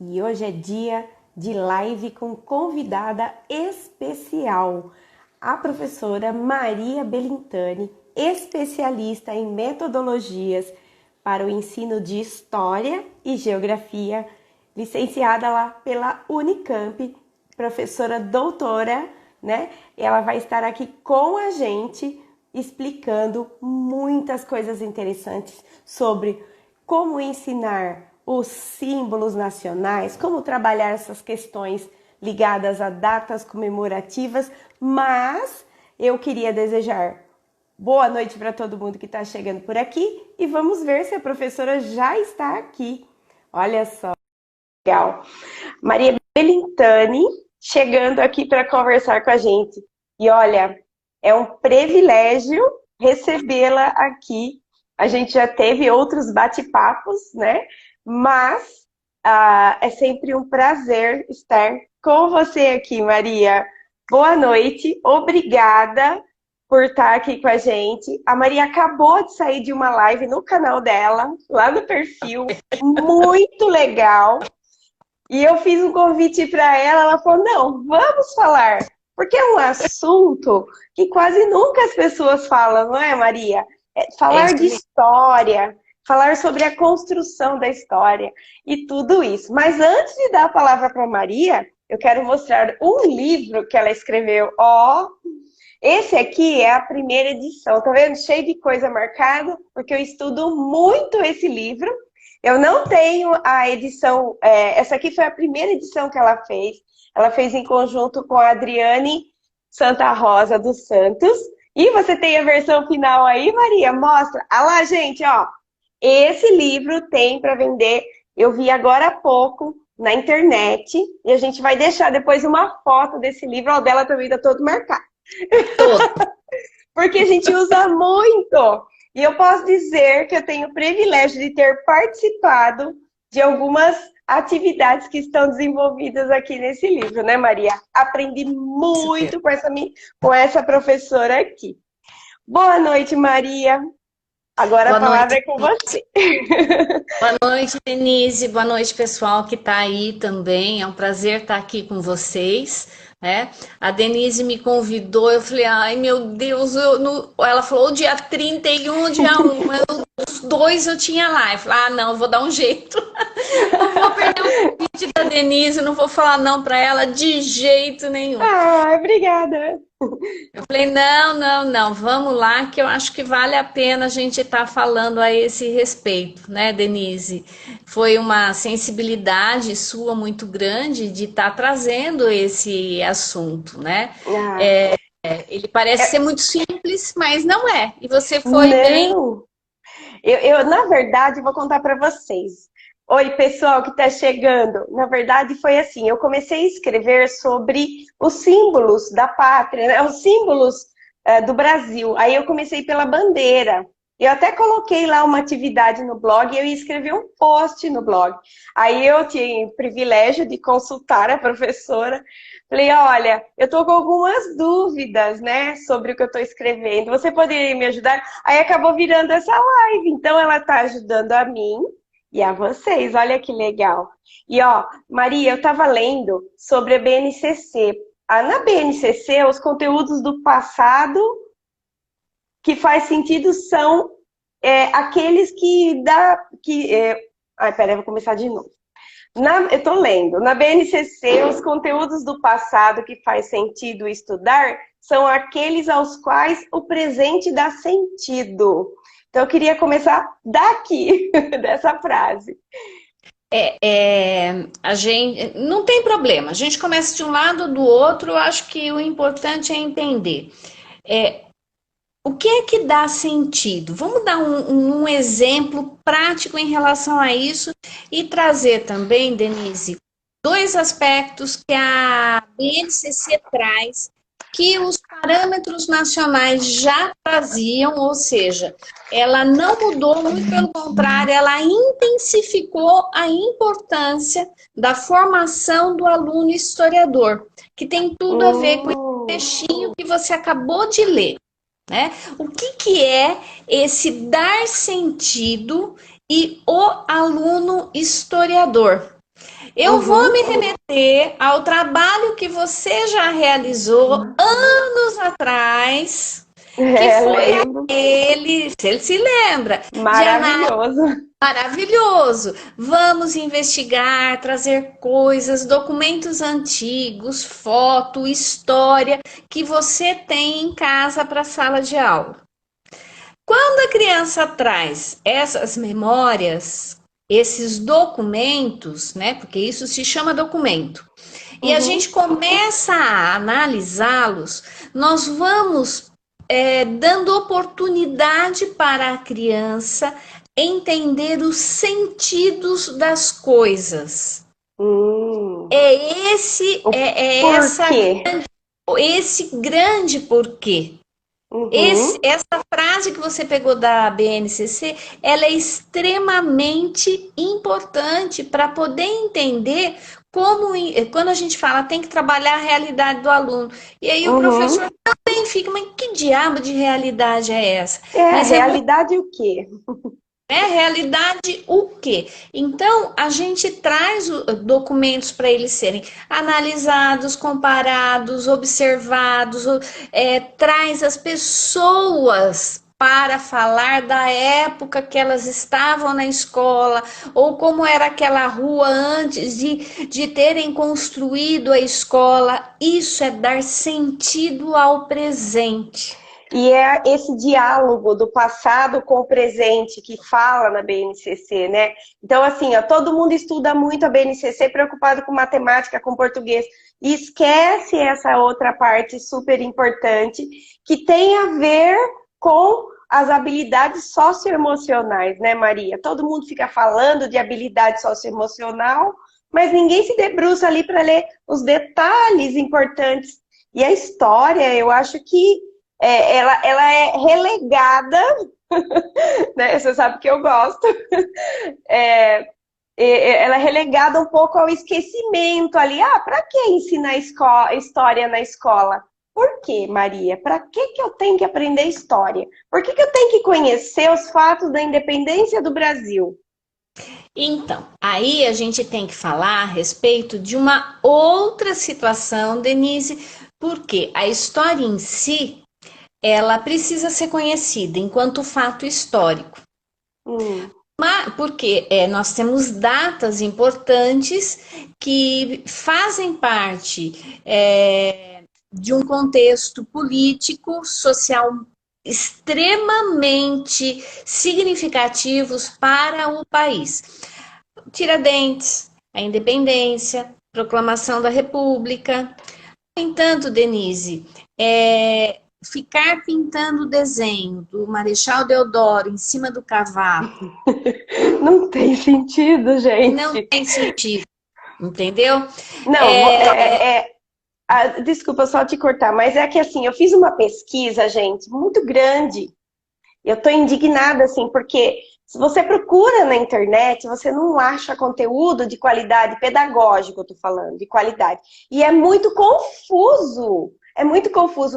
e hoje é dia de live com convidada especial, a professora Maria Belintani, especialista em metodologias para o ensino de História e Geografia, licenciada lá pela Unicamp, professora doutora, né? Ela vai estar aqui com a gente explicando muitas coisas interessantes sobre como ensinar os símbolos nacionais, como trabalhar essas questões ligadas a datas comemorativas, mas eu queria desejar boa noite para todo mundo que está chegando por aqui e vamos ver se a professora já está aqui. Olha só, legal. Maria Belintani chegando aqui para conversar com a gente. E olha, é um privilégio recebê-la aqui. A gente já teve outros bate-papos, né? Mas é sempre um prazer estar com você aqui, Maria. Boa noite, obrigada por estar aqui com a gente. A Maria acabou de sair de uma live no canal dela, lá no perfil, muito legal. E eu fiz um convite para ela falou, não, vamos falar, porque é um assunto que quase nunca as pessoas falam, não é, Maria? Falar de história, falar sobre a construção da história e tudo isso. Mas antes de dar a palavra para a Maria, eu quero mostrar um livro que ela escreveu. Esse aqui é a primeira edição, tá vendo? Cheio de coisa marcada, porque eu estudo muito esse livro. Eu não tenho a edição, essa aqui foi a primeira edição que ela fez. Ela fez em conjunto com a Adriane Santa Rosa dos Santos. E você tem a versão final aí, Maria? Mostra. Ah lá, gente, ó. Esse livro tem para vender. Eu vi agora há pouco na internet. E a gente vai deixar depois uma foto desse livro. O dela também está todo marcado. Porque a gente usa muito. E eu posso dizer que eu tenho o privilégio de ter participado de algumas atividades que estão desenvolvidas aqui nesse livro, né, Maria? Aprendi muito com essa professora aqui. Boa noite, Maria. Agora Boa a palavra noite. é com você. Boa noite, Denise. Boa noite, pessoal que está aí também. É um prazer estar aqui com vocês, né? A Denise me convidou, eu falei, ai meu Deus, ela falou o dia 31, dia 1, os dois eu tinha lá. Eu falei, não, eu vou dar um jeito. Não vou perder o convite da Denise, não vou falar não para ela de jeito nenhum. Obrigada. Eu falei, não, não, não, vamos lá, que eu acho que vale a pena a gente estar falando a esse respeito, né, Denise? Foi uma sensibilidade sua muito grande de estar trazendo esse assunto, né? Ah, Ele parece ser muito simples, mas não é. E você foi bem. não. Na verdade, vou contar para vocês. Oi, pessoal que está chegando. Na verdade, foi assim, eu comecei a escrever sobre os símbolos da pátria, né? Os símbolos do Brasil. Aí eu comecei pela bandeira. Eu até coloquei lá uma atividade no blog e eu ia escrever um post no blog. Aí eu tinha o privilégio de consultar a professora. Falei, olha, eu estou com algumas dúvidas, né, sobre o que eu estou escrevendo. Você poderia me ajudar? Aí acabou virando essa live. Então ela está ajudando a mim e a vocês. Olha que legal. E ó, Maria, eu estava lendo sobre a BNCC. Na BNCC, os conteúdos do passado que faz sentido são aqueles que dá... Peraí, vou começar de novo. Eu estou lendo. Na BNCC, os conteúdos do passado que faz sentido estudar são aqueles aos quais o presente dá sentido. Então, eu queria começar daqui, dessa frase. A gente não tem problema. A gente começa de um lado ou do outro. Eu acho que o importante é entender. O que é que dá sentido? Vamos dar um exemplo prático em relação a isso e trazer também, Denise, dois aspectos que a BNCC traz, que os parâmetros nacionais já traziam, ou seja, ela não mudou, muito pelo contrário, ela intensificou a importância da formação do aluno historiador, que tem tudo a ver com esse trechinho que você acabou de ler. Né? O que é esse dar sentido e o aluno historiador? Eu vou Uhum. me remeter ao trabalho que você já realizou anos atrás, que É, foi lembro. aquele, se ele se lembra, de análise. Maravilhoso. Maravilhoso! Vamos investigar, trazer coisas, documentos antigos, foto, história que você tem em casa para a sala de aula. Quando a criança traz essas memórias, esses documentos, né? Porque isso se chama documento, e a gente Uhum. começa a analisá-los, nós vamos dando oportunidade para a criança entender os sentidos das coisas. Hum. É esse, O porquê? esse grande porquê. Uhum. Essa frase que você pegou da BNCC, ela é extremamente importante para poder entender como, quando a gente fala, tem que trabalhar a realidade do aluno. E aí o Uhum. professor também fica, mas que diabo de realidade é essa? É, Mas é muito realidade o quê? realidade o quê? Então, a gente traz documentos para eles serem analisados, comparados, observados, traz as pessoas para falar da época que elas estavam na escola, ou como era aquela rua antes de terem construído a escola. Isso é dar sentido ao presente. E é esse diálogo do passado com o presente que fala na BNCC, né? Então, assim, ó, todo mundo estuda muito a BNCC preocupado com matemática, com português, e esquece essa outra parte super importante que tem a ver com as habilidades socioemocionais, né, Maria? Todo mundo fica falando de habilidade socioemocional, mas ninguém se debruça ali para ler os detalhes importantes. E a história, eu acho que ela é relegada, né? Você sabe que eu gosto. É, ela é relegada um pouco ao esquecimento ali. Ah, para que ensinar história na escola? Por que, Maria? Para que eu tenho que aprender história? Por que eu tenho que conhecer os fatos da independência do Brasil? Então, aí a gente tem que falar a respeito de uma outra situação, Denise, porque a história em si, ela precisa ser conhecida enquanto fato histórico. Hum, Porque nós temos datas importantes que fazem parte de um contexto político, social extremamente significativos para o país. Tiradentes, a independência, proclamação da República. No entanto, Denise, ficar pintando o desenho do Marechal Deodoro em cima do cavalo não tem sentido, não gente. tem sentido, entendeu? Não, desculpa só te cortar, mas é que assim, eu fiz uma pesquisa, gente, muito grande. Eu tô indignada, assim, porque se você procura na internet, você não acha conteúdo de qualidade pedagógico, eu tô falando, de qualidade. E é muito confuso,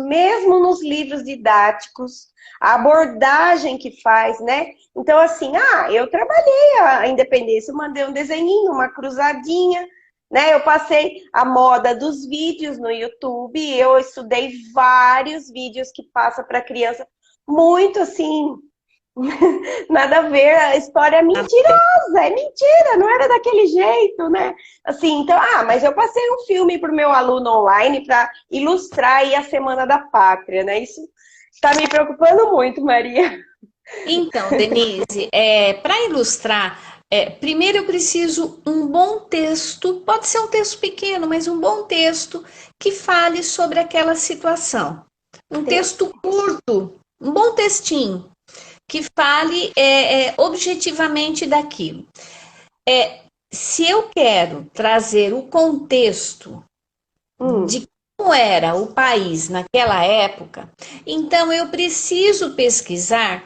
mesmo nos livros didáticos, a abordagem que faz, né? Então, assim, eu trabalhei a independência, eu mandei um desenhinho, uma cruzadinha, né? Eu passei a moda dos vídeos no YouTube, eu estudei vários vídeos que passa para criança muito assim, nada a ver, a história é mentirosa, é mentira, não era daquele jeito, né? Assim, então, mas eu passei um filme para o meu aluno online para ilustrar aí a Semana da Pátria, né? Isso está me preocupando muito, Maria. Então, Denise, para ilustrar, primeiro eu preciso um bom texto, pode ser um texto pequeno, mas um bom texto que fale sobre aquela situação. Um texto curto, um bom textinho, que fale objetivamente daquilo. Se eu quero trazer o contexto Hum, de como era o país naquela época, então eu preciso pesquisar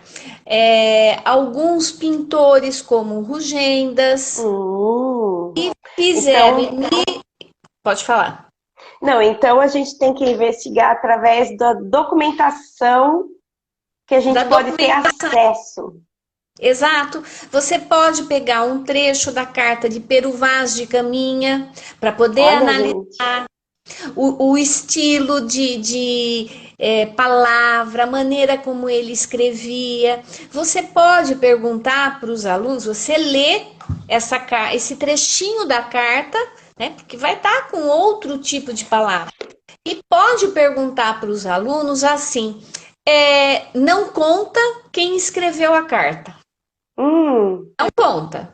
alguns pintores como Rugendas hum. fizeram. Então, Pode falar. não, então a gente tem que investigar através da documentação que a Da gente pode ter documentação. acesso. Exato. Você pode pegar um trecho da carta de Pero Vaz de Caminha para poder Olha, analisar gente. o estilo de palavra, a maneira como ele escrevia. Você pode perguntar para os alunos, você lê esse trechinho da carta, né? Porque vai estar com outro tipo de palavra. E pode perguntar para os alunos assim: não conta quem escreveu a carta. Hum, Não conta.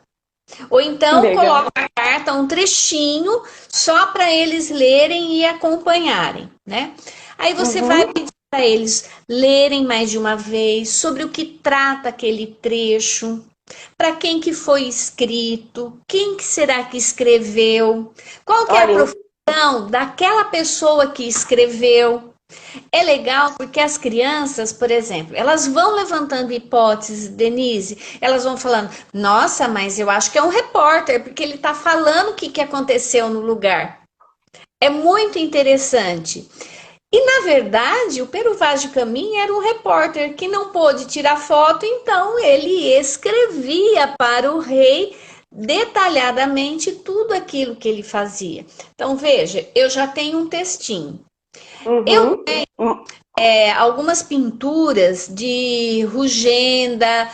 Ou então legal. coloca a carta, um trechinho, só para eles lerem e acompanharem, né? Aí você vai Uhum. pedir para eles lerem mais de uma vez sobre o que trata aquele trecho, para quem que foi escrito, quem que será que escreveu, qual que é a Olha, profissão daquela pessoa que escreveu. É legal porque as crianças, por exemplo, elas vão levantando hipóteses, Denise, elas vão falando, nossa, mas eu acho que é um repórter, porque ele está falando o que aconteceu no lugar. É muito interessante. E, na verdade, o Pero Vaz de Caminha era um repórter que não pôde tirar foto, então ele escrevia para o rei detalhadamente tudo aquilo que ele fazia. Então, veja, eu já tenho um textinho. Eu uhum. algumas pinturas de Rugenda,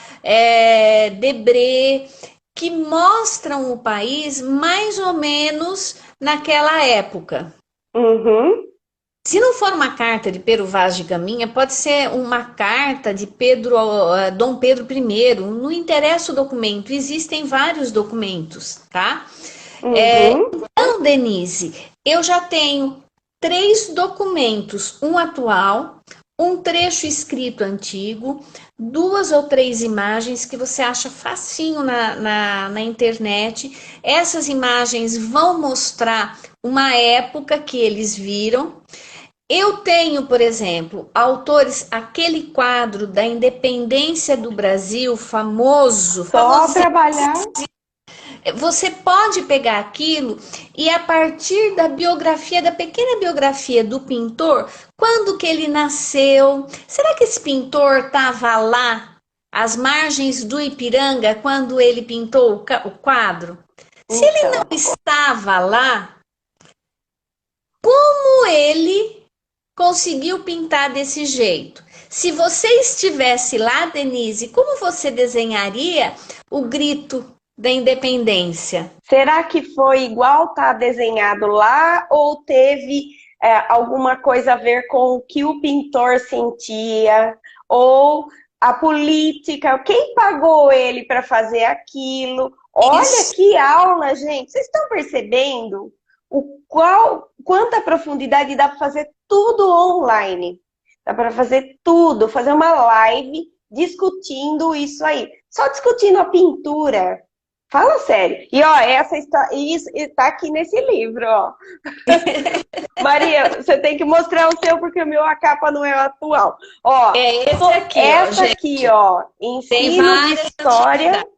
Debré, que mostram o país mais ou menos naquela época. Uhum. Se não for uma carta de Pero Vaz de Caminha, pode ser uma carta de Dom Pedro I. Não interessa o documento, existem vários documentos, tá? Uhum. Então, Denise, eu já tenho 3 documentos, um atual, um trecho escrito antigo, 2 ou 3 imagens que você acha facinho na internet. Essas imagens vão mostrar uma época que eles viram. Eu tenho, por exemplo, autores, aquele quadro da independência do Brasil, famoso, Só famoso. trabalhar. Você pode pegar aquilo e a partir da biografia, da pequena biografia do pintor, quando que ele nasceu? Será que esse pintor estava lá, às margens do Ipiranga, quando ele pintou o quadro? Se ele não Então, estava lá, como ele conseguiu pintar desse jeito? Se você estivesse lá, Denise, como você desenharia o grito da independência? será que foi igual tá desenhado lá ou teve alguma coisa a ver com o que o pintor sentia ou a política? Quem pagou ele para fazer aquilo? Olha Isso. que aula, gente! Vocês estão percebendo quanta profundidade dá para fazer tudo online? Dá para fazer tudo, fazer uma live discutindo isso aí. Só discutindo a pintura. Fala sério. E ó, essa isso está aqui nesse livro, ó. Maria, você tem que mostrar o seu porque o meu a capa não é atual. Ó, É esse aqui, ó, essa aqui, gente. ó, Tem ensino de várias história, atividades.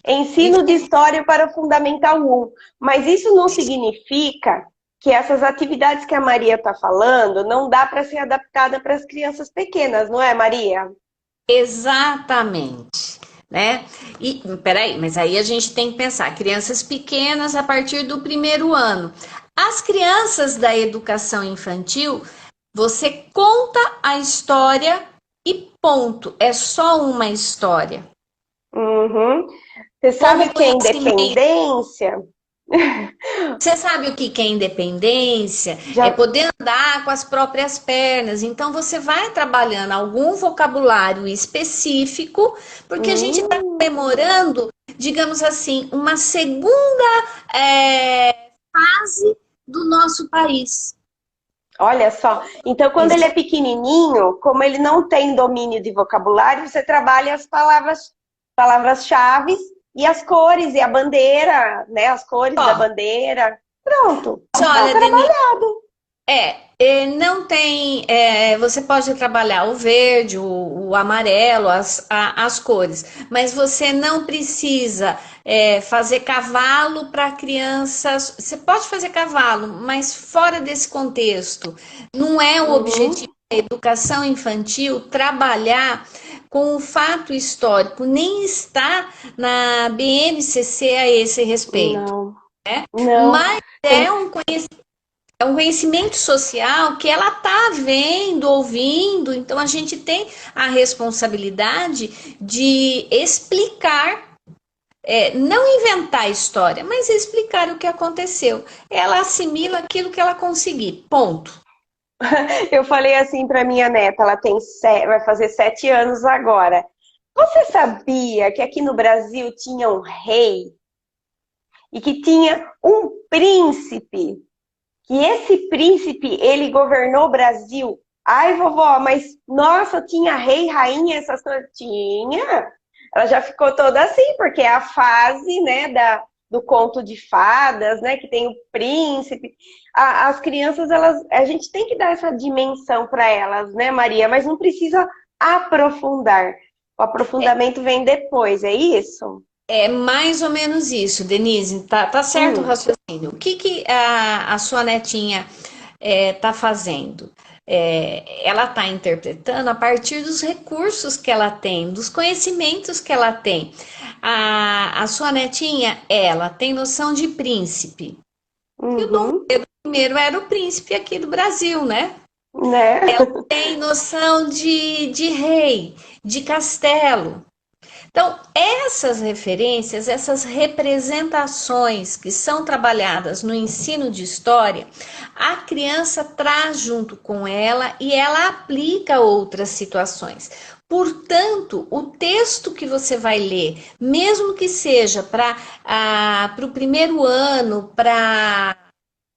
ensino de história para o Fundamental 1. Mas isso não significa que essas atividades que a Maria está falando não dá para ser adaptada para as crianças pequenas, não é, Maria? Exatamente, né? E peraí, mas aí a gente tem que pensar, crianças pequenas a partir do primeiro ano. As crianças da educação infantil, você conta a história e ponto. É só uma história. Uhum. Você Como sabe o que é conhecimento. independência? Você sabe o que é independência? É Já. poder andar com as próprias pernas. Então, você vai trabalhando algum vocabulário específico, porque a gente está Hum. comemorando, digamos assim, uma segunda fase do nosso país. Olha só. Então, quando ele é pequenininho, como ele não tem domínio de vocabulário, você trabalha as palavras-chave e as cores e a bandeira, né? As cores da Ó, bandeira. Pronto. Tá olha, Denise, trabalhado. não tem. Você pode trabalhar o verde, o amarelo, as cores, mas você não precisa fazer cavalo para crianças. Você pode fazer cavalo, mas fora desse contexto. Não é o Uhum. objetivo da educação infantil trabalhar com o fato histórico, nem está na BNCC a esse respeito, Não, né? não. Mas Tem, é um conhecimento social que ela está vendo, ouvindo, então a gente tem a responsabilidade de explicar, não inventar a história, mas explicar o que aconteceu. Ela assimila aquilo que ela conseguir, ponto. eu falei assim para minha neta, ela tem vai fazer 7 anos agora. Você sabia que aqui no Brasil tinha um rei e que tinha um príncipe? Que esse príncipe, ele governou o Brasil. Ai, vovó, mas nossa, tinha rei, rainha, essas coisas? Tinha. Ela já ficou toda assim, porque é a fase, né, do conto de fadas, né, que tem o príncipe. As crianças, a gente tem que dar essa dimensão para elas, né, Maria? Mas não precisa aprofundar. O aprofundamento vem depois, é isso? É mais ou menos isso, Denise. Tá certo o Hum, raciocínio. O que que a sua netinha tá fazendo? Ela está interpretando a partir dos recursos que ela tem, dos conhecimentos que ela tem. A sua netinha, ela tem noção de príncipe. E o Dom uhum, Pedro I era o príncipe aqui do Brasil, né? né? Tem noção de rei, de castelo. Então, essas referências, essas representações que são trabalhadas no ensino de história, a criança traz junto com ela e ela aplica outras situações. Portanto, o texto que você vai ler, mesmo que seja para o primeiro ano, para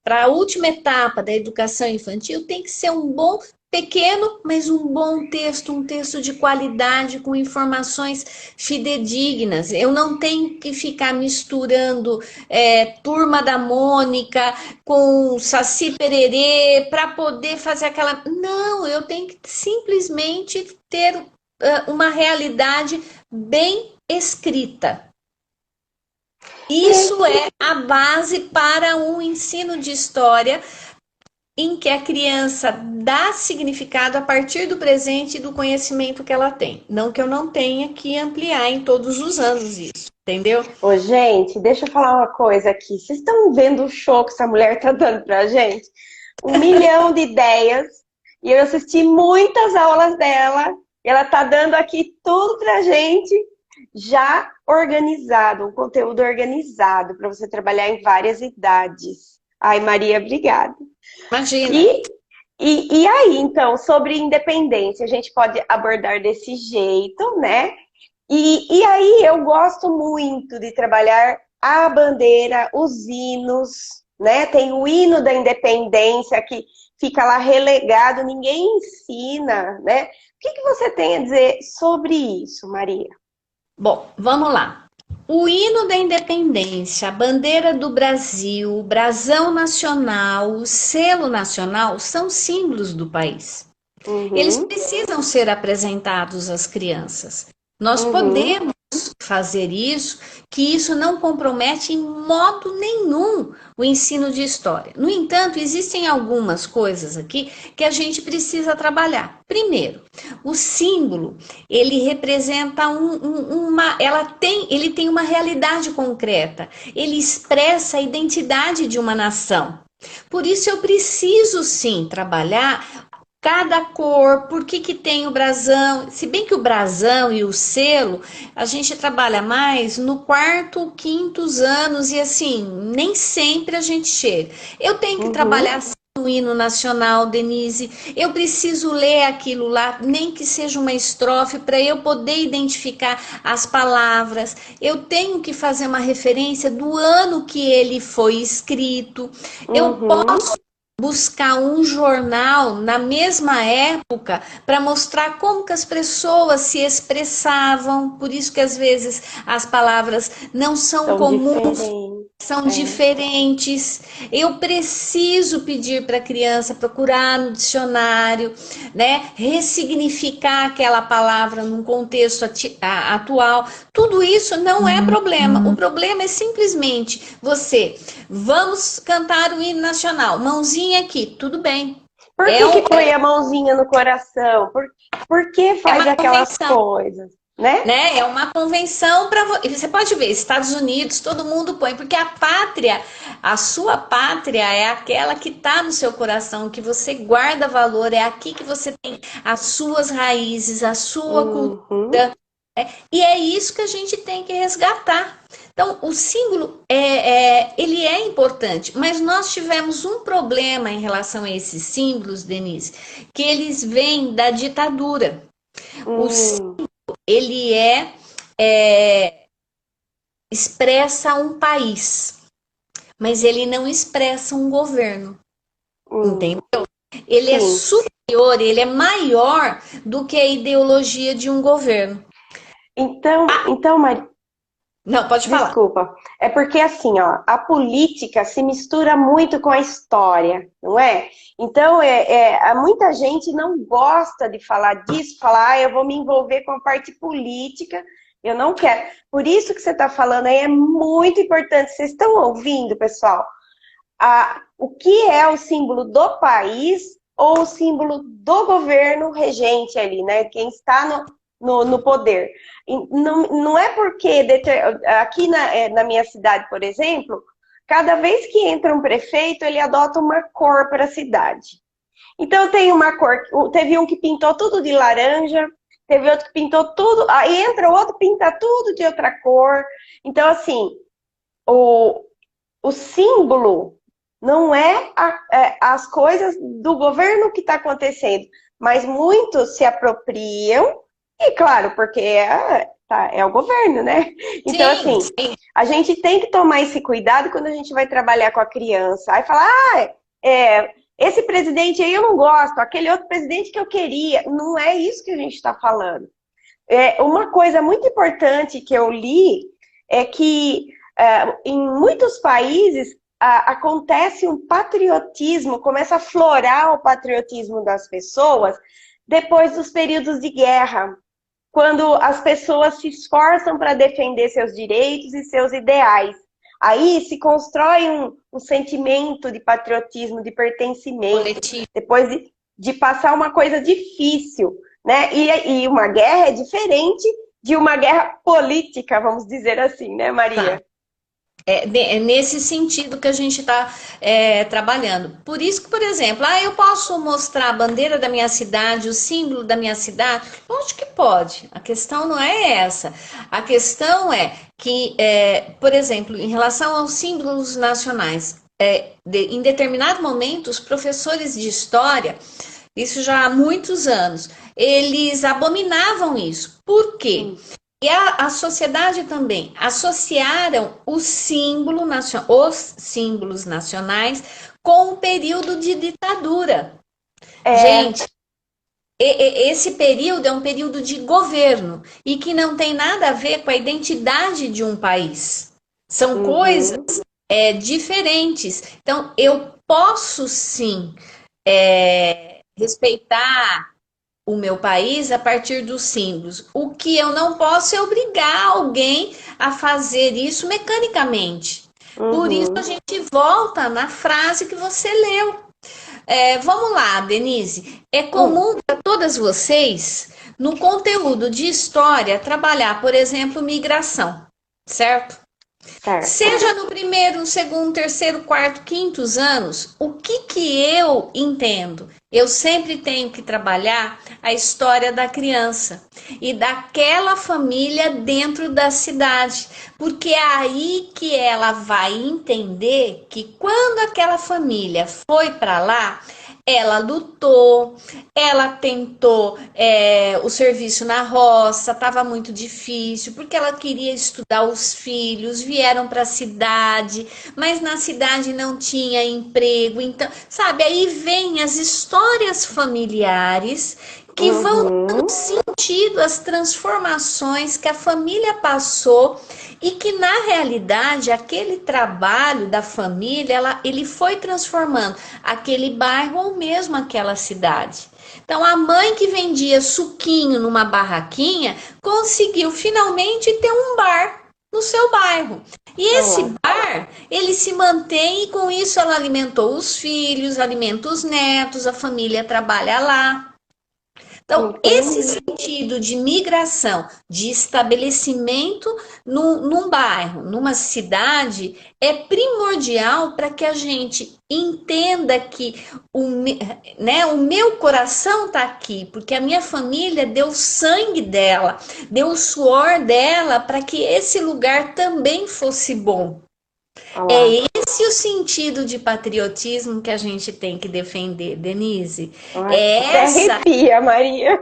a última etapa da educação infantil, tem que ser um bom, pequeno, mas um bom texto, um texto de qualidade, com informações fidedignas. Eu não tenho que ficar misturando Turma da Mônica com Saci Pererê para poder fazer aquela. Não, eu tenho que simplesmente ter uma realidade bem escrita. Isso é a base para um ensino de história em que a criança dá significado a partir do presente e do conhecimento que ela tem. Não que eu não tenha que ampliar em todos os anos isso, entendeu? Ô, gente, deixa eu falar uma coisa aqui. Vocês estão vendo o show que essa mulher tá dando pra gente? 1 milhão de ideias. E eu assisti muitas aulas dela. E ela tá dando aqui tudo pra gente, já organizado, um conteúdo organizado, para você trabalhar em várias idades. Ai, Maria, obrigada. Imagina. E, e aí, então, sobre independência, a gente pode abordar desse jeito, né? E aí eu gosto muito de trabalhar a bandeira, os hinos, né? Tem o hino da independência que fica lá relegado, ninguém ensina, né? O que você tem a dizer sobre isso, Maria? Bom, vamos lá. O hino da independência, a bandeira do Brasil, o brasão nacional, o selo nacional são símbolos do país. Eles Uhum, precisam ser apresentados às crianças. Nós uhum, podemos fazer isso, que isso não compromete em modo nenhum o ensino de história. No entanto, existem algumas coisas aqui que a gente precisa trabalhar. Primeiro, o símbolo, ele representa ele tem uma realidade concreta, ele expressa a identidade de uma nação. Por isso eu preciso sim trabalhar cada cor, por que que tem o brasão, se bem que o brasão e o selo, a gente trabalha mais no quarto, quintos anos e assim, nem sempre a gente chega. Eu tenho que uhum, trabalhar assim, no hino nacional, Denise, eu preciso ler aquilo lá, nem que seja uma estrofe, para eu poder identificar as palavras, eu tenho que fazer uma referência do ano que ele foi escrito, eu uhum. posso buscar um jornal na mesma época para mostrar como que as pessoas se expressavam, por isso que às vezes as palavras não são São comuns, diferentes. são É. diferentes. Eu preciso pedir para a criança procurar no dicionário, né, ressignificar aquela palavra num contexto atual. Tudo isso não é problema. O problema é simplesmente você, vamos cantar o hino nacional, mãozinha aqui, tudo bem. Por É, que que põe a mãozinha no coração? Por que faz uma aquelas convenção, coisas, né? né? É uma convenção para você pode ver, Estados Unidos, todo mundo põe, porque a pátria, a sua pátria é aquela que está no seu coração, que você guarda valor, é aqui que você tem as suas raízes, a sua cultura. Uhum, E é isso que a gente tem que resgatar. Então, o símbolo ele é importante, mas nós tivemos um problema em relação a esses símbolos, Denise, que eles vêm da ditadura. O hum, ele é, expressa um país, mas ele não expressa um governo, hum, entende? Ele é sim. superior, ele é maior do que a ideologia de um governo. Então, Maria, Não, pode falar. desculpa. É porque assim, ó, a política se mistura muito com a história, não é? Então, muita gente não gosta de falar disso, falar, eu vou me envolver com a parte política, eu não quero. Por isso que você está falando aí é muito importante. Vocês estão ouvindo, pessoal? O que é o símbolo do país ou o símbolo do governo regente ali, né? Quem está no poder. Não é porque aqui na minha cidade, por exemplo, cada vez que entra um prefeito, ele adota uma cor para a cidade. Então tem uma cor, teve um que pintou tudo de laranja, teve outro que pintou tudo, aí entra o outro pinta tudo de outra cor. Então assim, o, o símbolo não as coisas do governo que está acontecendo, mas muitos se apropriam, e claro, porque é o governo, né? Então, Sim, assim, sim. a gente tem que tomar esse cuidado quando a gente vai trabalhar com a criança. Aí falar, esse presidente aí eu não gosto, aquele outro presidente que eu queria. Não é isso que a gente está falando. Uma coisa muito importante que eu li é que em muitos países acontece um patriotismo, começa a florar o patriotismo das pessoas depois dos períodos de guerra, quando as pessoas se esforçam para defender seus direitos e seus ideais. Aí se constrói um sentimento de patriotismo, de pertencimento, Coletivo. depois de passar uma coisa difícil, né? E uma guerra é diferente de uma guerra política, vamos dizer assim, né, Tá. Maria? É nesse sentido que a gente está trabalhando. Por isso que, por exemplo, eu posso mostrar a bandeira da minha cidade, o símbolo da minha cidade? Lógico que pode. A questão não é essa. A questão é que, por exemplo, em relação aos símbolos nacionais, em determinado momento, os professores de história, isso já há muitos anos, eles abominavam isso. Por quê? Hum. E a sociedade também associaram os símbolos nacionais com o período de ditadura. É, Gente, esse período é um período de governo e que não tem nada a ver com a identidade de um país. São coisas uhum, diferentes. Então, eu posso sim respeitar o meu país a partir dos símbolos. O que eu não posso é obrigar alguém a fazer isso mecanicamente. Por isso a uhum, gente volta na frase que você leu. Vamos lá, Denise. É hum, comum para todas vocês, no conteúdo de história, trabalhar, por exemplo, migração, certo? certo. Seja no primeiro, no segundo, terceiro, quarto, quintos anos, o que eu entendo? Eu sempre tenho que trabalhar a história da criança e daquela família dentro da cidade, porque é aí que ela vai entender que quando aquela família foi para lá, ela lutou, ela tentou o serviço na roça, estava muito difícil, porque ela queria estudar os filhos, vieram para a cidade, mas na cidade não tinha emprego. Então, sabe, aí vem as histórias familiares que vão dando Uhum, sentido às transformações que a família passou e que na realidade aquele trabalho da família ele foi transformando aquele bairro ou mesmo aquela cidade. Então a mãe que vendia suquinho numa barraquinha conseguiu finalmente ter um bar no seu bairro. E olha esse lá. bar lugar, ele se mantém e com isso ela alimentou os filhos, alimenta os netos, a família trabalha lá. Então, esse Entendi. sentido de migração, de estabelecimento num bairro, numa cidade, é primordial para que a gente entenda que o meu coração está aqui, porque a minha família deu o sangue dela, deu o suor dela para que esse lugar também fosse bom. Olha É lá. esse o sentido de patriotismo que a gente tem que defender, Denise. Ai, É até essa arrepia, Maria.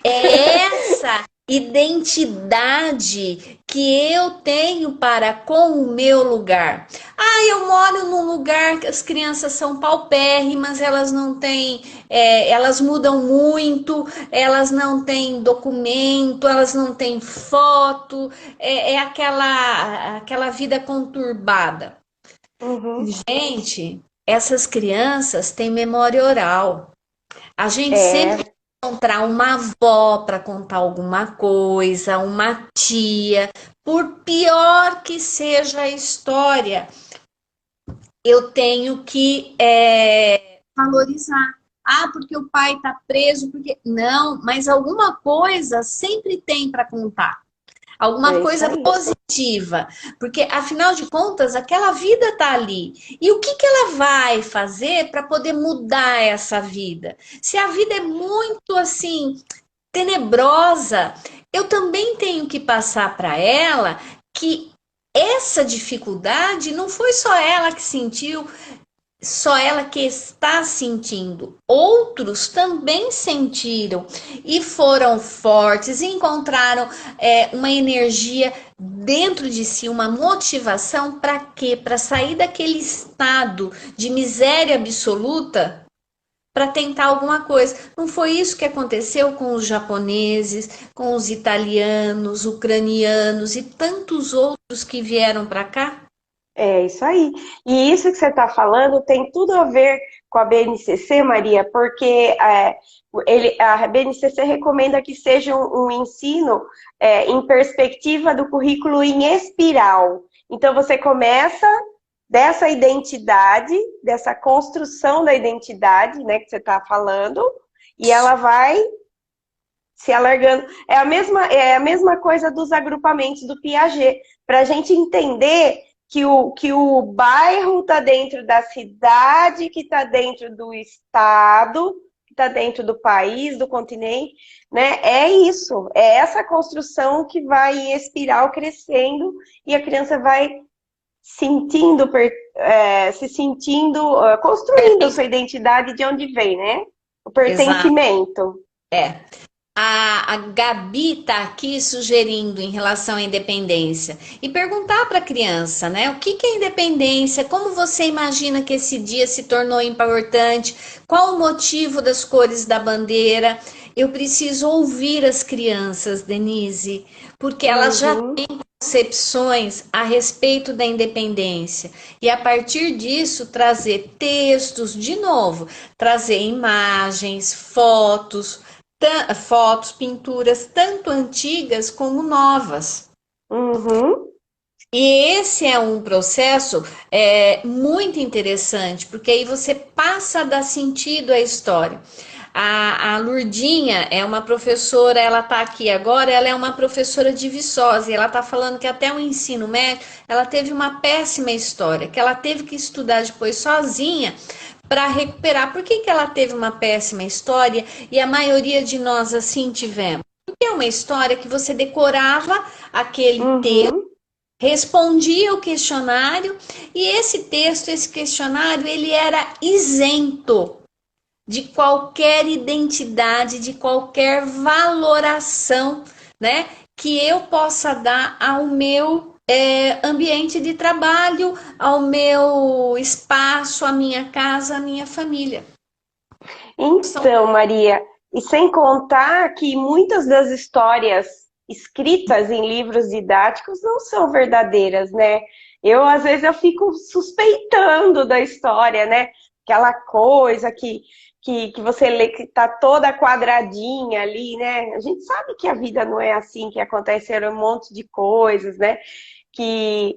é essa identidade que eu tenho para com o meu lugar. Ah, eu moro num lugar que as crianças são paupérrimas, elas não têm, elas mudam muito, elas não têm documento, elas não têm foto, é aquela vida conturbada. Uhum. Gente, essas crianças têm memória oral. A gente sempre É, encontrar uma avó para contar alguma coisa, uma tia, por pior que seja a história, eu tenho que valorizar. Ah, porque o pai está preso, porque não, mas alguma coisa sempre tem para contar. Alguma é isso coisa aí. positiva, porque afinal de contas aquela vida está ali. E o que, que ela vai fazer para poder mudar essa vida? Se a vida é muito assim tenebrosa, eu também tenho que passar para ela que essa dificuldade não foi só ela que sentiu, só ela que está sentindo. Outros também sentiram e foram fortes, encontraram uma energia dentro de si, uma motivação para quê? Para sair daquele estado de miséria absoluta para tentar alguma coisa. Não foi isso que aconteceu com os japoneses, com os italianos, ucranianos e tantos outros que vieram para cá? É isso aí. E isso que você está falando tem tudo a ver com a BNCC, Maria, porque a BNCC recomenda que seja um ensino em perspectiva do currículo em espiral. Então, você começa dessa identidade, dessa construção da identidade, né, que você está falando, e ela vai se alargando. É a mesma coisa dos agrupamentos do Piaget, para a gente entender que o bairro está dentro da cidade, que está dentro do estado, que está dentro do país, do continente, né? É isso, é essa construção que vai em espiral crescendo e a criança vai se sentindo, construindo a sua identidade de onde vem, né? O Exato. pertencimento. É. A Gabi está aqui sugerindo em relação à independência e perguntar para a criança, né? O que, que é independência? Como você imagina que esse dia se tornou importante? Qual o motivo das cores da bandeira? Eu preciso ouvir as crianças, Denise, porque elas já Uhum. têm concepções a respeito da independência e a partir disso trazer textos de novo, trazer imagens, fotos, pinturas, tanto antigas como novas. Uhum. E esse é um processo muito interessante, porque aí você passa a dar sentido à história. A Lurdinha é uma professora, ela está aqui agora, ela é uma professora de Viçosa, e ela está falando que até o ensino médio ela teve uma péssima história, que ela teve que estudar depois sozinha para recuperar. Por que, que ela teve uma péssima história e a maioria de nós assim tivemos? Porque é uma história que você decorava aquele texto, Uhum. respondia o questionário e esse texto, esse questionário, ele era isento de qualquer identidade, de qualquer valoração, né, que eu possa dar ao meu ambiente de trabalho, ao meu espaço, à minha casa, à minha família. Então, Maria, e sem contar que muitas das histórias escritas em livros didáticos não são verdadeiras, né? Às vezes, eu fico suspeitando da história, né? Aquela coisa que você lê que tá toda quadradinha ali, né? A gente sabe que a vida não é assim, que aconteceram um monte de coisas, né? Que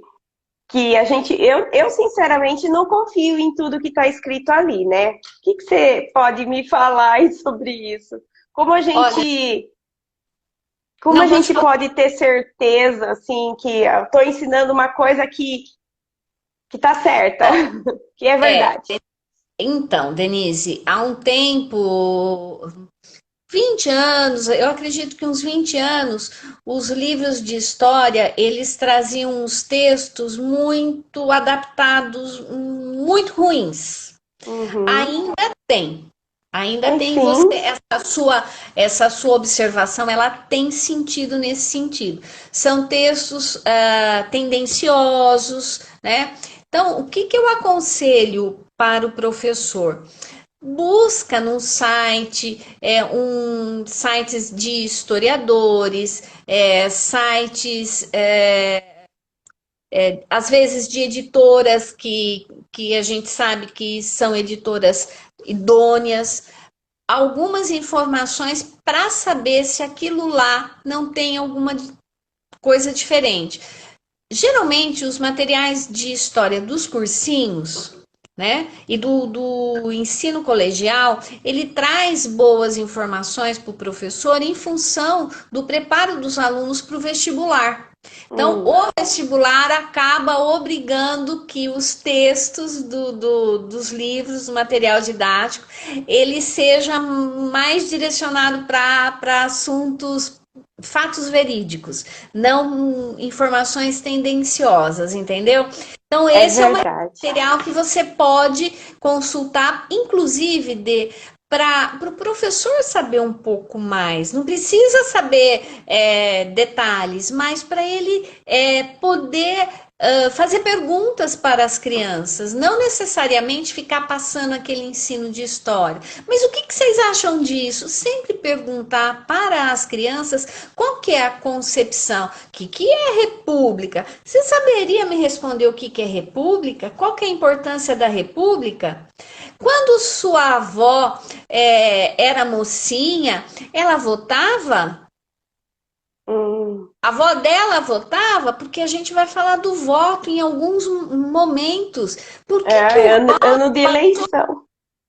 que a gente, eu sinceramente não confio em tudo que está escrito ali, né? O que você pode me falar aí sobre isso? Como a Olha, gente, como a não pode gente falar. pode ter certeza, assim, que eu estou ensinando uma coisa que tá certa, Ó, que é é, verdade? então, Denise, há um tempo, 20 anos, eu acredito que uns 20 anos, os livros de história, eles traziam uns textos muito adaptados, muito ruins. Uhum. Ainda tem. Ainda Tem tem você, sim. essa sua observação, ela tem sentido nesse sentido. São textos tendenciosos, né? Então, o que que eu aconselho para o professor? Busca num site, sites de historiadores, sites, às vezes de editoras que a gente sabe que são editoras idôneas, algumas informações para saber se aquilo lá não tem alguma coisa diferente. Geralmente, os materiais de história dos cursinhos, né, e do ensino colegial, ele traz boas informações para o professor em função do preparo dos alunos para o vestibular. Então, Hum, o vestibular acaba obrigando que os textos dos livros, do material didático, ele seja mais direcionado para assuntos, fatos verídicos, não informações tendenciosas, entendeu? Então, é esse é um verdade. material que você pode consultar, inclusive para o professor saber um pouco mais. Não precisa saber detalhes, mas para ele poder fazer perguntas para as crianças, não necessariamente ficar passando aquele ensino de história. Mas o que que vocês acham disso? Sempre perguntar para as crianças qual que é a concepção, o que é república? Você saberia me responder o que é república? Qual que é a importância da república? Quando sua avó era mocinha, ela votava? Hum, A avó dela votava? Porque a gente vai falar do voto em alguns momentos. Por que que é o ano de eleição.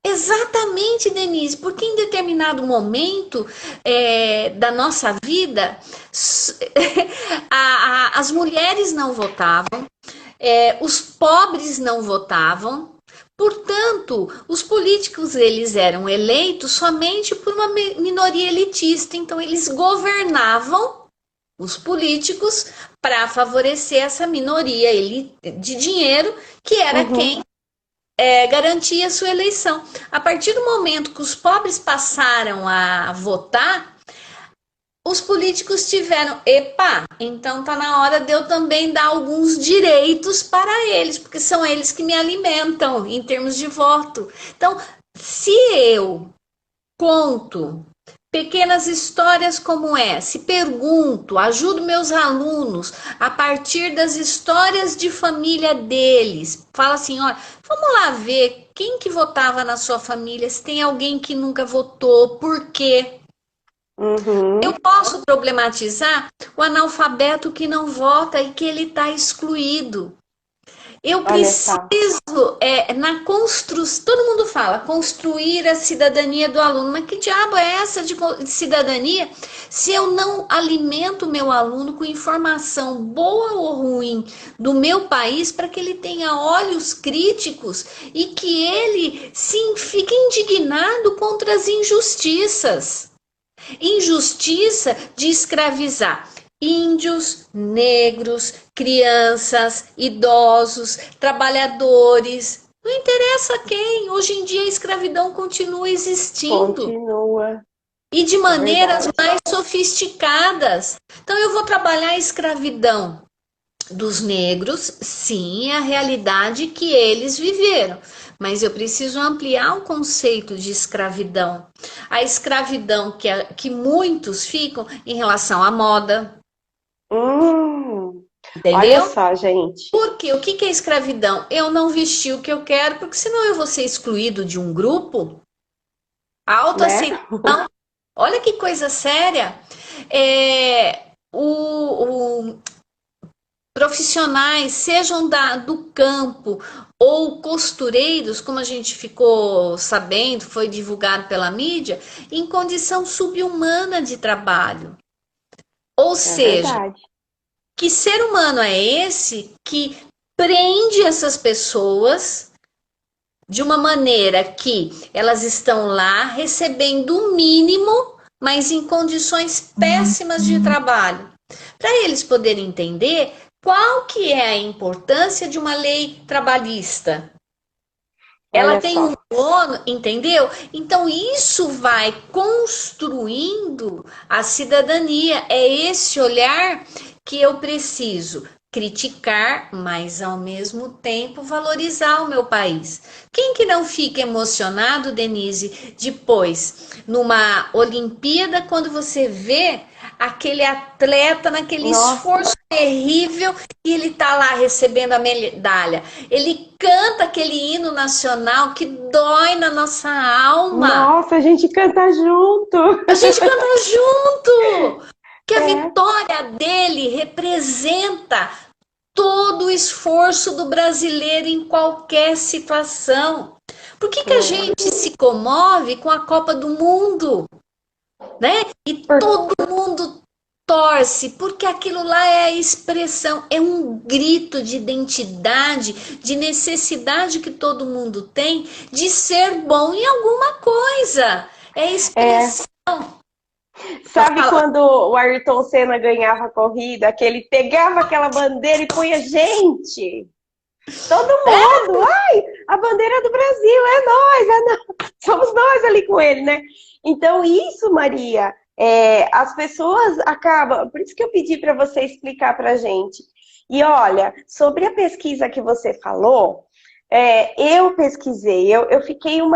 Exatamente, Denise, porque em determinado momento da nossa vida, as mulheres não votavam, os pobres não votavam, portanto, os políticos eles eram eleitos somente por uma minoria elitista, então eles governavam os políticos para favorecer essa minoria de dinheiro que era Uhum. quem garantia a sua eleição. A partir do momento que os pobres passaram a votar, os políticos tiveram, epa, então tá na hora de eu também dar alguns direitos para eles, porque são eles que me alimentam em termos de voto. Então, se eu conto pequenas histórias como essa, pergunto, ajudo meus alunos a partir das histórias de família deles. Fala assim, olha, vamos lá ver quem que votava na sua família, se tem alguém que nunca votou, por quê? Eu Uhum. posso problematizar o analfabeto que não vota e que ele está excluído. Eu Olha preciso, só. na construção, todo mundo fala, construir a cidadania do aluno, mas que diabo é essa de cidadania se eu não alimento o meu aluno com informação boa ou ruim do meu país para que ele tenha olhos críticos e que ele sim fique indignado contra as injustiças? Injustiça de escravizar índios, negros, crianças, idosos, trabalhadores. Não interessa quem, hoje em dia a escravidão continua existindo Continua. e de É maneiras verdade. mais sofisticadas. Então eu vou trabalhar a escravidão dos negros, sim, é a realidade que eles viveram. Mas eu preciso ampliar o conceito de escravidão. A escravidão que muitos ficam em relação à moda, Hum, olha entendeu? só, gente. Porque o que é escravidão? Eu não vestir o que eu quero, porque senão eu vou ser excluído de um grupo. A Né? autoaceitação, olha que coisa séria. É, o, profissionais, sejam do campo ou costureiros, como a gente ficou sabendo, foi divulgado pela mídia, em condição subhumana de trabalho. Ou É seja, verdade. que ser humano é esse que prende essas pessoas de uma maneira que elas estão lá recebendo o mínimo, mas em condições péssimas de trabalho. Para eles poderem entender qual que é a importância de uma lei trabalhista. Ela Olha tem um só. dono, entendeu? Então isso vai construindo a cidadania. É esse olhar que eu preciso criticar, mas ao mesmo tempo valorizar o meu país. Quem que não fica emocionado, Denise, depois, numa Olimpíada, quando você vê aquele atleta naquele Nossa, esforço terrível e ele tá lá recebendo a medalha. Ele canta aquele hino nacional que dói na nossa alma. nossa, a gente canta junto. A gente canta junto. Que a É, vitória dele representa todo o esforço do brasileiro em qualquer situação. Por que que a é. gente se comove com a Copa do Mundo, né? E Por- todo mundo torce, porque aquilo lá é a expressão, é um grito de identidade, de necessidade que todo mundo tem de ser bom em alguma coisa. É é. expressão. Pode Sabe falar. quando o Ayrton Senna ganhava a corrida, que ele pegava aquela bandeira e punha gente? Todo mundo, ai, a bandeira do Brasil, é nós, somos nós ali com ele, né? Então, isso, Maria, as pessoas acabam, por isso que eu pedi para você explicar para a gente. E olha, sobre a pesquisa que você falou, eu pesquisei, eu fiquei um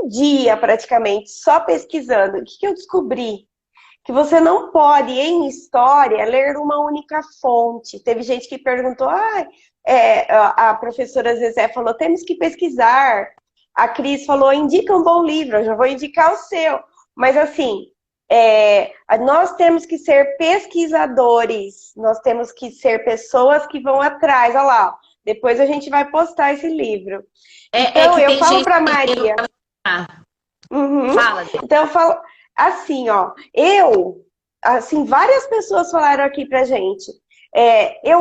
dia praticamente só pesquisando. O que que eu descobri? Que você não pode, em história, ler uma única fonte. Teve gente que perguntou, a professora Zezé falou, temos que pesquisar. A Cris falou, indica um bom livro, eu já vou indicar o seu. Mas assim, nós temos que ser pesquisadores, nós temos que ser pessoas que vão atrás. Olha lá, depois a gente vai postar esse livro. É Então, que eu tem falo gente para que tem Maria. Uhum. fala. Então, eu falo assim, ó, assim, várias pessoas falaram aqui pra gente, eu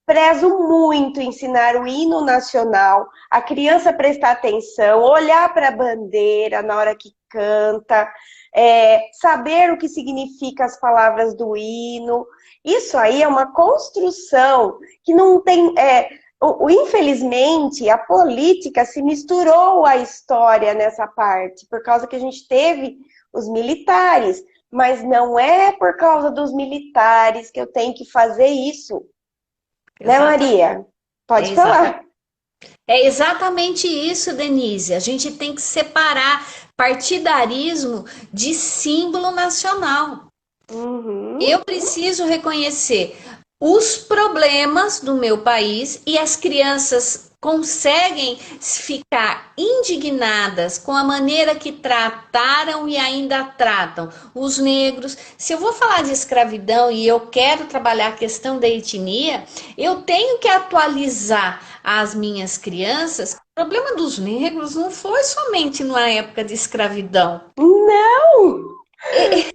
prezo muito ensinar o hino nacional, a criança prestar atenção, olhar para a bandeira na hora que canta, saber o que significa as palavras do hino. Isso aí é uma construção que não tem. Infelizmente, a política se misturou à história nessa parte, por causa que a gente teve os militares, mas não é por causa dos militares que eu tenho que fazer isso. Né, Exatamente. Maria? É Pode exatamente. falar. É exatamente isso, Denise. A gente tem que separar partidarismo de símbolo nacional. Uhum. Eu preciso reconhecer os problemas do meu país e as crianças conseguem ficar indignadas com a maneira que trataram e ainda tratam os negros. Se eu vou falar de escravidão e eu quero trabalhar a questão da etnia, eu tenho que atualizar as minhas crianças. O problema dos negros não foi somente na época de escravidão. Não!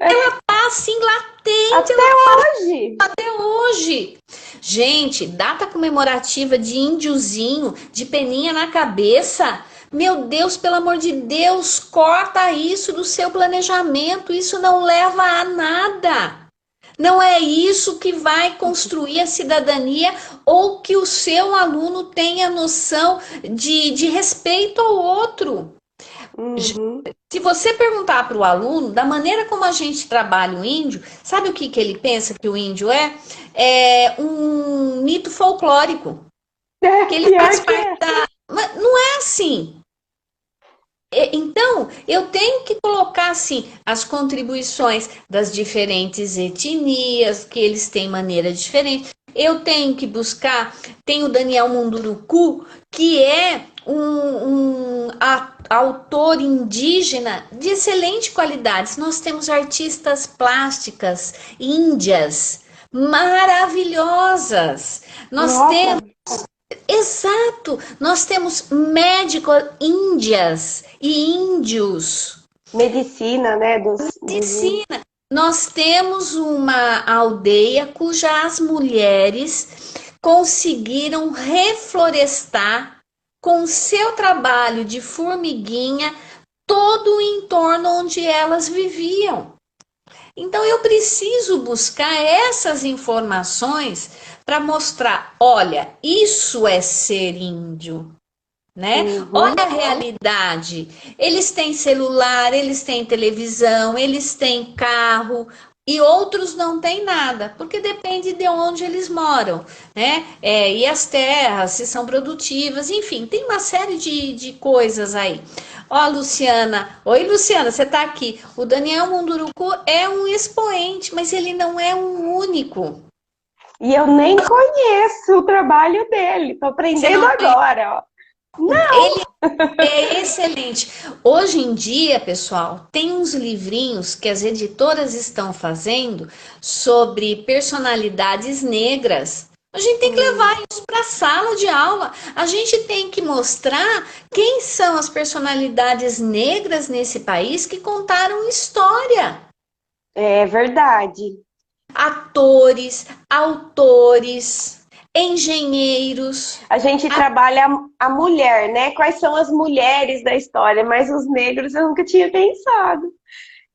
Ela tá assim latente, Até ela hoje. até hoje. Gente, data comemorativa de índiozinho, de peninha na cabeça. Meu Deus, pelo amor de Deus, corta isso do seu planejamento. Isso não leva a nada. Não é isso que vai construir a cidadania ou que o seu aluno tenha noção de respeito ao outro. Uhum. Se você perguntar para o aluno, da maneira como a gente trabalha o índio, sabe o que, que ele pensa que o índio é? É um mito folclórico, que ele Pior faz que parte é. da. Mas não é assim. Então, eu tenho que colocar assim as contribuições das diferentes etnias, que eles têm maneira diferente. Eu tenho que buscar, tem o Daniel Munduruku, que é um autor indígena de excelente qualidade. Nós temos artistas plásticas índias maravilhosas. Nós Nossa, temos, exato, nós temos médicos índias e índios. medicina, né, dos... Medicina. Nós temos uma aldeia cujas mulheres conseguiram reflorestar com o seu trabalho de formiguinha todo o entorno onde elas viviam. Então eu preciso buscar essas informações para mostrar, olha, isso é ser índio, né? Uhum. Olha a realidade. Eles têm celular, eles têm televisão, eles têm carro e outros não têm nada, porque depende de onde eles moram, né? E as terras, se são produtivas, enfim, tem uma série de coisas aí. Ó, Luciana. Oi, Luciana, você tá aqui. O Daniel Munduruku é um expoente, mas ele não é um único. E eu nem conheço o trabalho dele, tô Você aprendendo não agora, ó. Ele é excelente. Hoje em dia, pessoal, tem uns livrinhos que as editoras estão fazendo sobre personalidades negras. A gente tem que levar isso para a sala de aula. A gente tem que mostrar quem são as personalidades negras nesse país que contaram história. É verdade. Atores, autores, engenheiros. A gente trabalha a mulher, né? Quais são as mulheres da história, mas os negros eu nunca tinha pensado.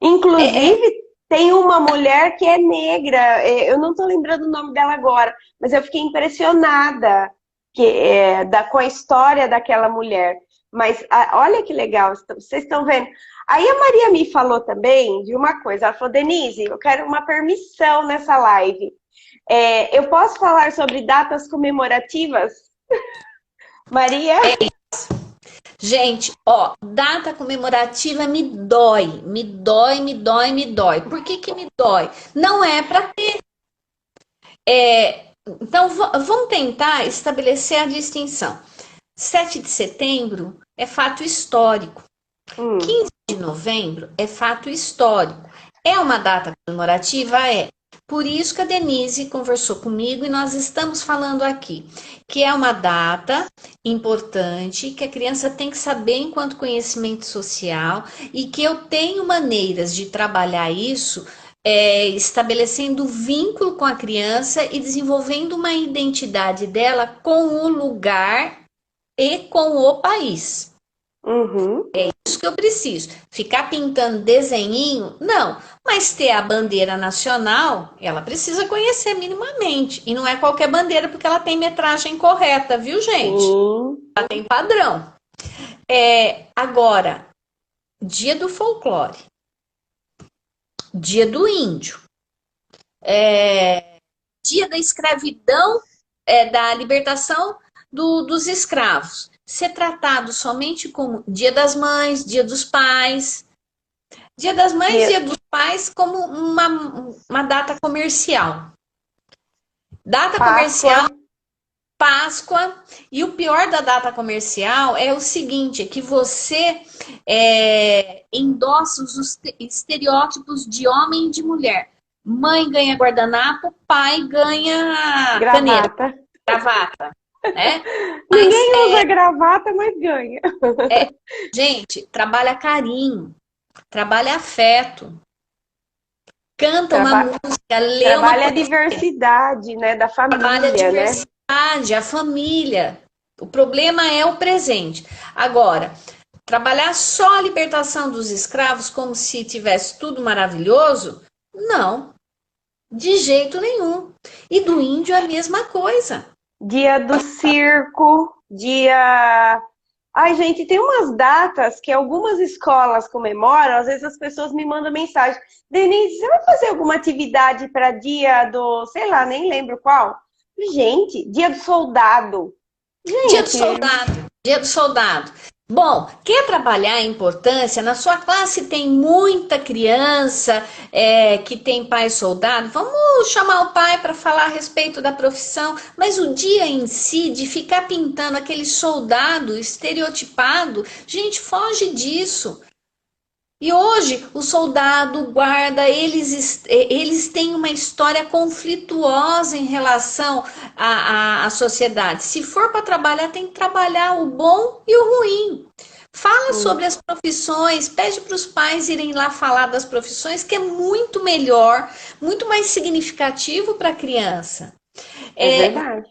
Inclusive, tem uma mulher que é negra, eu não estou lembrando o nome dela agora, mas eu fiquei impressionada com a história daquela mulher. Mas olha que legal, vocês estão vendo. Aí a Maria me falou também de uma coisa, ela falou, Denise, eu quero uma permissão nessa live. Eu posso falar sobre datas comemorativas? Maria? Gente, ó, data comemorativa me dói, me dói, me dói, me dói. Por que que me dói? Não é para ter. Então, vamos tentar estabelecer a distinção. 7 de setembro é fato histórico. Hum, 15 de novembro é fato histórico. É uma data comemorativa? É. Por isso que a Denise conversou comigo e nós estamos falando aqui, que é uma data importante, que a criança tem que saber enquanto conhecimento social e que eu tenho maneiras de trabalhar isso, estabelecendo vínculo com a criança e desenvolvendo uma identidade dela com o lugar e com o país. uhum. Isso que eu preciso. Ficar pintando desenhinho? Não. Mas ter a bandeira nacional, ela precisa conhecer minimamente. E não é qualquer bandeira, porque ela tem metragem correta, viu, gente? Sim. Ela tem padrão. Agora, dia do folclore, dia do índio, dia da escravidão, da libertação dos escravos. Ser tratado somente como Dia das Mães, Dia dos Pais. Dia das Mães, Dia dos Pais como uma data comercial. Data Páscoa. comercial, Páscoa. E o pior da data comercial é o seguinte, é que você endossa os estereótipos de homem e de mulher. Mãe ganha guardanapo, pai ganha caneira, Gravata. gravata. Né? Mas, Ninguém usa gravata, mas ganha. gente, trabalha carinho, trabalha afeto, canta uma Traba- música, lê uma Trabalha a poesia, diversidade, né, da trabalha a família, né? diversidade, a família. O problema é o presente. Agora, trabalhar só a libertação dos escravos como se tivesse tudo maravilhoso, não, de jeito nenhum. E do índio é a mesma coisa. Dia do circo, dia... Ai, gente, tem umas datas que algumas escolas comemoram, às vezes as pessoas me mandam mensagem. Denise, você vai fazer alguma atividade para dia do, sei lá, nem lembro qual? Gente, dia do soldado. Dia do Gente, soldado, dia do soldado. Bom, quer trabalhar a importância? Na sua classe tem muita criança que tem pai soldado. Vamos chamar o pai para falar a respeito da profissão. Mas o dia em si, de ficar pintando aquele soldado estereotipado, gente, foge disso. E hoje, o soldado, o guarda, eles têm uma história conflituosa em relação à sociedade. Se for para trabalhar, tem que trabalhar o bom e o ruim. Fala Sim, sobre as profissões, pede para os pais irem lá falar das profissões, que é muito melhor, muito mais significativo para a criança. é verdade.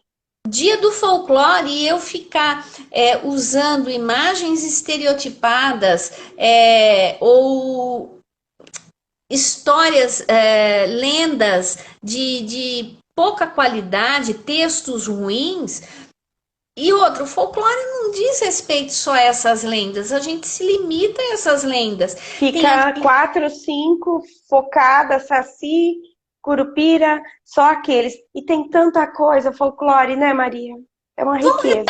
Dia do folclore e eu ficar usando imagens estereotipadas ou histórias, lendas de pouca qualidade, textos ruins. E outro, o folclore não diz respeito só a essas lendas, a gente se limita a essas lendas. Tem a Fica 4, 5, focada, Saci, Curupira, só aqueles. E tem tanta coisa, folclore, né, Maria? É uma riqueza.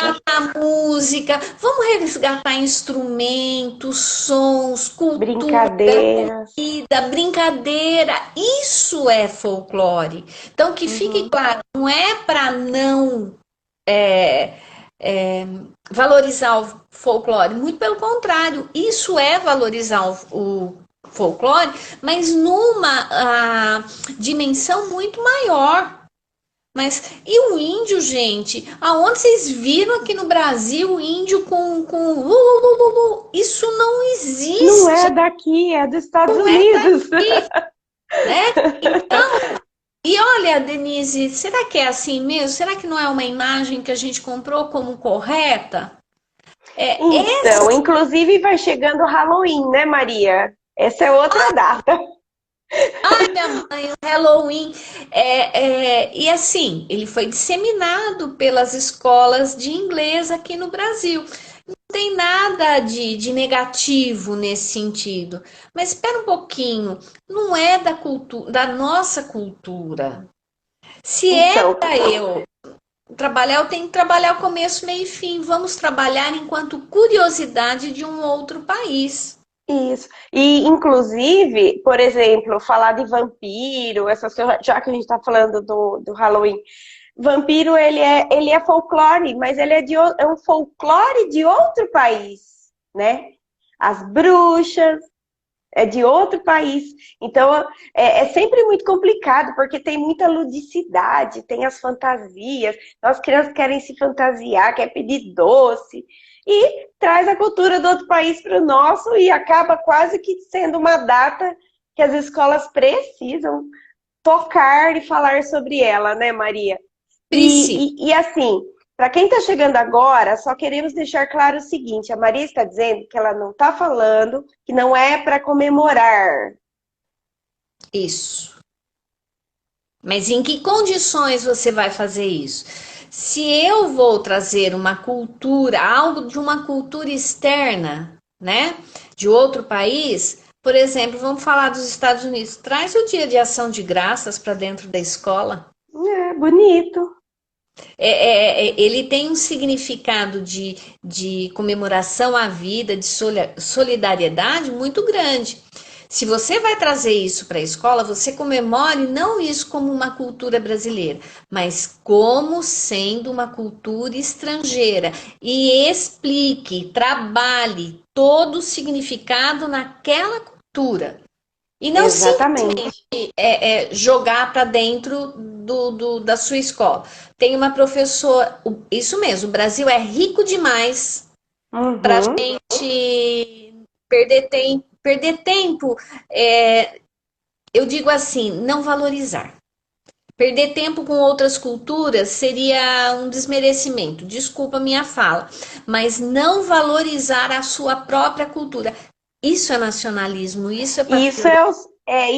música, vamos resgatar instrumentos, sons, cultura, Brincadeiras. da brincadeira, isso é folclore. Então, que fique Uhum. claro, não é para não é, é, valorizar o folclore, muito pelo contrário, isso é valorizar o folclore, mas numa dimensão muito maior. Mas e o índio, gente? Aonde vocês viram aqui no Brasil o índio com lulululu? Isso não Não existe, é daqui, é dos Estados não é Unidos. né? Então, e olha, Denise, será que é assim mesmo? Será que não é uma imagem que a gente comprou como correta? Então, inclusive vai chegando o Halloween, né, Maria? Essa é outra data. Ai, minha mãe, o Halloween. E assim, ele foi disseminado pelas escolas de inglês aqui no Brasil. Não tem nada de negativo nesse sentido. Mas espera um pouquinho, não é da cultura, da nossa cultura. Se é Então, para eu trabalhar, eu tenho que trabalhar o começo, meio e fim. Vamos trabalhar enquanto curiosidade de um outro país. isso. E, inclusive, por exemplo, falar de vampiro, já que a gente está falando do Halloween, vampiro, ele é folclore, mas ele é um folclore de outro país, né? As bruxas, é de outro país. Então, é sempre muito complicado, porque tem muita ludicidade, tem as fantasias. Então, as crianças querem se fantasiar, querem pedir doce, e traz a cultura do outro país para o nosso, e acaba quase que sendo uma data que as escolas precisam tocar e falar sobre ela, né, Maria? Preci. E assim, para quem está chegando agora, só queremos deixar claro o seguinte: a Maria está dizendo que ela não está falando, que não é para comemorar. Isso. Mas em que condições você vai fazer isso? Se eu vou trazer uma cultura, algo de uma cultura externa, né, de outro país, por exemplo, vamos falar dos Estados Unidos, traz o Dia de Ação de Graças para dentro da escola. É bonito. Ele tem um significado de comemoração à vida, de solidariedade muito grande. Se você vai trazer isso para a escola, você comemore não isso como uma cultura brasileira, mas como sendo uma cultura estrangeira. E explique, trabalhe todo o significado naquela cultura. E não Exatamente. simplesmente jogar para dentro da sua escola. Tem uma professora, isso mesmo, o Brasil é rico demais para a Uhum. gente perder tempo. Perder tempo, eu digo assim, não valorizar. Perder tempo com outras culturas seria um desmerecimento. Desculpa a minha fala, mas não valorizar a sua própria cultura. Isso é nacionalismo, isso é Isso patriotismo.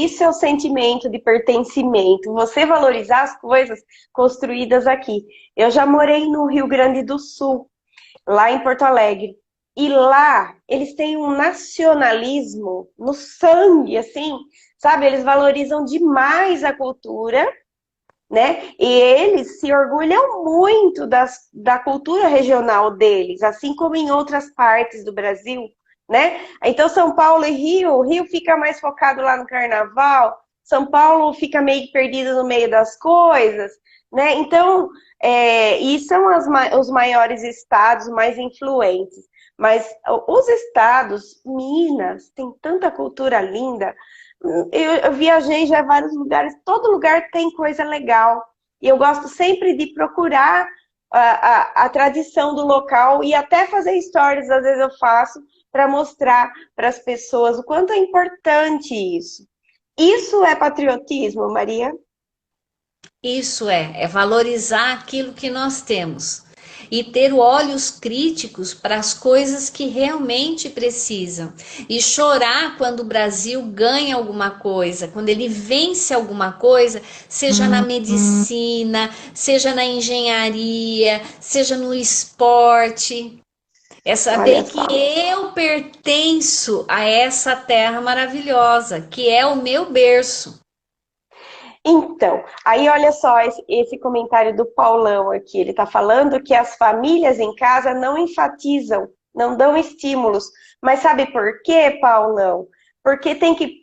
isso é o sentimento de pertencimento. Você valorizar as coisas construídas aqui. Eu já morei no Rio Grande do Sul, lá em Porto Alegre. E lá eles têm um nacionalismo no sangue, assim, sabe? Eles valorizam demais a cultura, né? E eles se orgulham muito da cultura regional deles, assim como em outras partes do Brasil, né? Então, São Paulo e Rio, o Rio fica mais focado lá no carnaval, São Paulo fica meio que perdido no meio das coisas, né? Então, e são os maiores estados mais influentes. Mas os estados, Minas, tem tanta cultura linda. Eu viajei já em vários lugares, todo lugar tem coisa legal. E eu gosto sempre de procurar a tradição do local e até fazer stories, às vezes eu faço, para mostrar para as pessoas o quanto é importante isso. Isso é patriotismo, Maria? Isso é valorizar aquilo que nós temos e ter olhos críticos para as coisas que realmente precisam e chorar quando o Brasil ganha alguma coisa, quando ele vence alguma coisa, seja na medicina, seja na engenharia, seja no esporte. É Olha saber que só. eu pertenço a essa terra maravilhosa, que é o meu berço. Então, aí olha só esse comentário do Paulão aqui. Ele está falando que as famílias em casa não enfatizam, não dão estímulos. Mas sabe por quê, Paulão? Porque tem que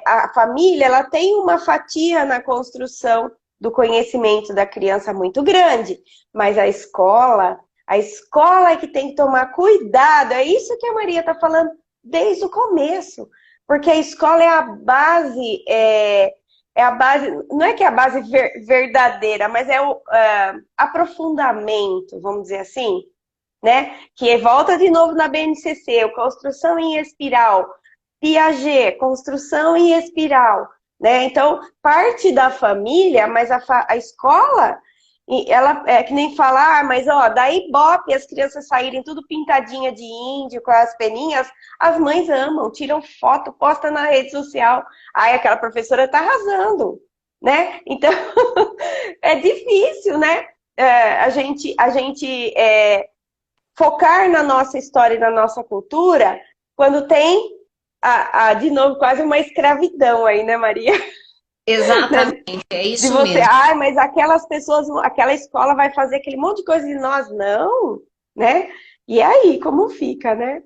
a família ela tem uma fatia na construção do conhecimento da criança muito grande, mas a escola é que tem que tomar cuidado. É isso que a Maria está falando desde o começo, porque a escola é a base. É a base, não é que é a base verdadeira, mas é o aprofundamento, vamos dizer assim, né? Que volta de novo na BNCC, construção em espiral, Piaget, construção em espiral, né? Então, parte da família, mas a escola, ela é que nem falar, mas ó, da Ibope as crianças saírem tudo pintadinha de índio, com as peninhas, as mães amam, tiram foto, postam na rede social. Ai, aquela professora tá arrasando, né? Então, é difícil, né? Focar na nossa história e na nossa cultura quando tem, de novo, quase uma escravidão aí, né, Maria? Exatamente, é De isso você, mesmo. mas aquelas pessoas, aquela escola vai fazer aquele monte de coisa e nós não, né? E aí, como fica, né?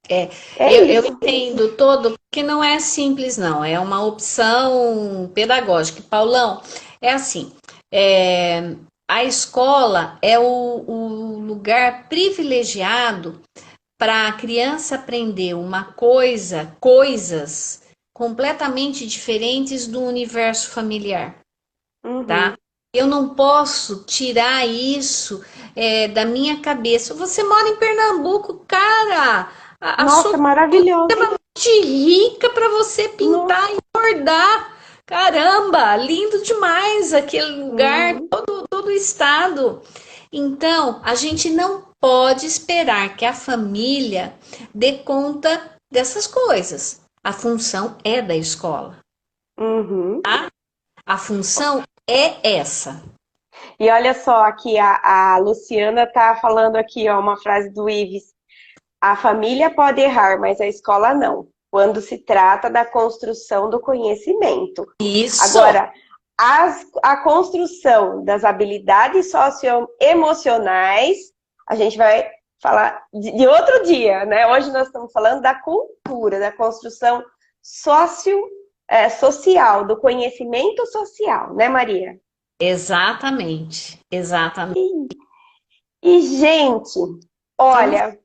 É, É eu isso. entendo todo, porque não é simples, não. É uma opção pedagógica. Paulão, é assim, a escola é o lugar privilegiado para a criança aprender coisas completamente diferentes do universo familiar, tá? Uhum. Eu não posso tirar isso da minha cabeça. Você mora em Pernambuco, cara. A Nossa, sua maravilhoso. mente rica para você pintar Nossa. e bordar. Caramba, lindo demais aquele lugar, Uhum. todo o estado. Então, a gente não pode esperar que a família dê conta dessas coisas. A função é da escola. Uhum. A função é essa. E olha só, aqui a Luciana tá falando aqui, ó, uma frase do Ives. A família pode errar, mas a escola não, quando se trata da construção do conhecimento. Isso. Agora, a construção das habilidades socioemocionais, a gente vai falar de outro dia, né? Hoje nós estamos falando da cultura, da construção social, do conhecimento social, né, Maria? Exatamente. Exatamente. Gente, Estamos olha,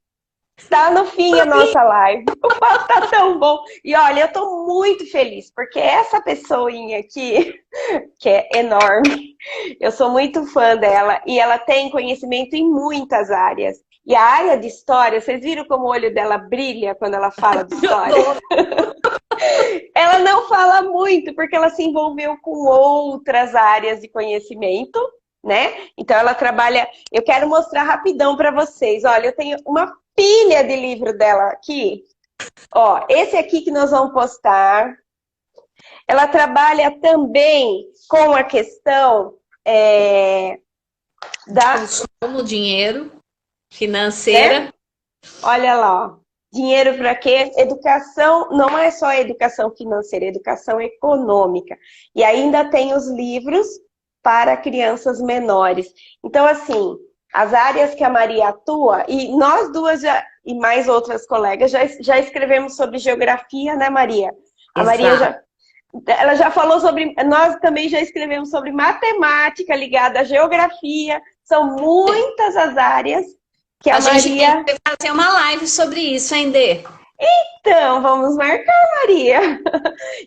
tá no fim a nossa live. O papo tá tão bom. E olha, eu tô muito feliz, porque essa pessoinha aqui, que é enorme, eu sou muito fã dela, e ela tem conhecimento em muitas áreas. E a área de história, vocês viram como o olho dela brilha quando ela fala de história? Ela não fala muito, porque ela se envolveu com outras áreas de conhecimento, né? Então ela trabalha. Eu quero mostrar rapidão para vocês. Olha, eu tenho uma pilha de livro dela aqui. Ó, esse aqui que nós vamos postar. Ela trabalha também com a questão da. consumo dinheiro, Né? financeira. Olha lá, ó. Dinheiro para quê? Educação não é só educação financeira, é educação econômica. E ainda tem os livros para crianças menores. Então, assim, as áreas que a Maria atua, e nós duas e mais outras colegas já escrevemos sobre geografia, né, Maria? A Maria Exato. já Ela já falou sobre. Nós também já escrevemos sobre matemática ligada à geografia. São muitas as áreas que a gente tem Maria. que fazer uma live sobre isso, hein, Dê? Então, vamos marcar, Maria.